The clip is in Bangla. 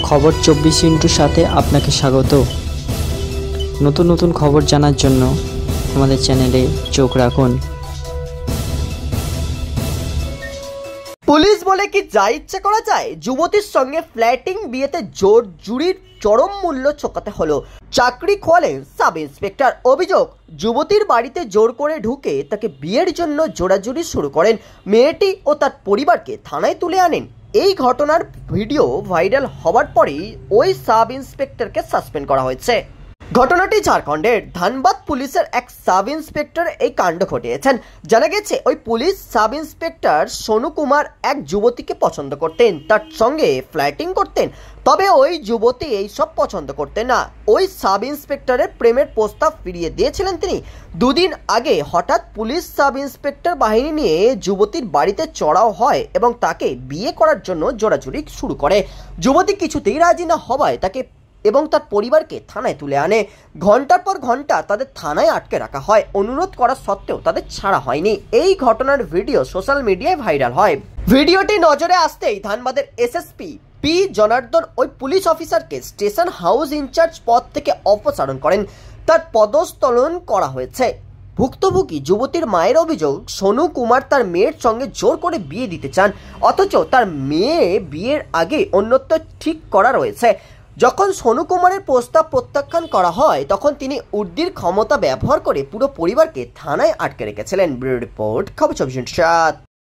খবর 24 সাথে আপনাকে স্বাগত। নতুন নতুন খবর জানার জন্য আমাদের চ্যানেলে চোখ রাখুন। পুলিশ বলে কি যা ইচ্ছে করা যায়? যুবতীর সঙ্গে ফ্ল্যাটিং, বিয়েতে জোর জুরির চরম মূল্য চোকাতে হলো। চাকরি খোয়ালেন সাব ইন্সপেক্টর। অভিযোগ, যুবতীর বাড়িতে জোর করে ঢুকে তাকে বিয়ের জন্য জোরাজুরি শুরু করেন। মেয়েটি ও তার পরিবারকে থানায় তুলে আনেন। এই ঘটনার ভিডিও ভাইরাল হওয়ার পরেই ওই সাব ইন্সপেক্টরকে সাসপেন্ড করা হয়েছে। ঘটনাটি ঝাড়খণ্ডের ধানবাদ পুলিশের এক সাব ইন্সপেক্টর এই কাণ্ড ঘটিয়েছেন। জানা গেছে ওই police sub inspector Sonu Kumar এক যুবতীকে পছন্দ করতেন, তার সঙ্গে ফ্ল্যাটিং করতেন। তবে ওই যুবতী এই সব পছন্দ করতেন না। ওই সাব ইন্সপেক্টরের প্রেমের প্রস্তাব ফিরিয়ে দিয়েছিলেন তিনি। দুদিন আগে হঠাৎ পুলিশ সাব ইন্সপেক্টর বাহিনী নিয়ে যুবতীর বাড়িতে চড়াও হয় এবং তাকে বিয়ে করার জন্য জোরাজুরি শুরু করে। যুবতী কিছুতেই রাজি না হওয়ায় তাকে এবং তার পরিবারকে থানায় তুলে আনে। ঘন্টার পর ঘন্টা তাদের থানায় আটকে রাখা হয়। অনুরোধ করা সত্ত্বেও তাদের ছাড়া হয়নি। এই ঘটনার ভিডিও সোশ্যাল মিডিয়ায় ভাইরাল হয়। ভিডিওটি নজরে আসতেই ধানবাদের এসএসপি পি জনার্দন ওই পুলিশ অফিসারকে স্টেশন হাউস ইনচার্জ পদ থেকে অপসারণ করেন। তার পদস্থলন করা হয়েছে। ভুক্তভোগী যুবতীর মায়ের অভিযোগ, সোনু কুমার তার মেয়ের সঙ্গে জোর করে বিয়ে দিতে চান, অথচ তার মেয়ে বিয়ের আগে অন্যত্র ঠিক করা রয়েছে। যখন সোনু কুমারের প্রস্তাব প্রত্যাখ্যান করা হয় তখন তিনি উর্দির ক্ষমতা ব্যবহার করে পুরো পরিবারকে থানায় আটকে রেখেছিলেন। ব্যুরো রিপোর্ট, খবর 24/7।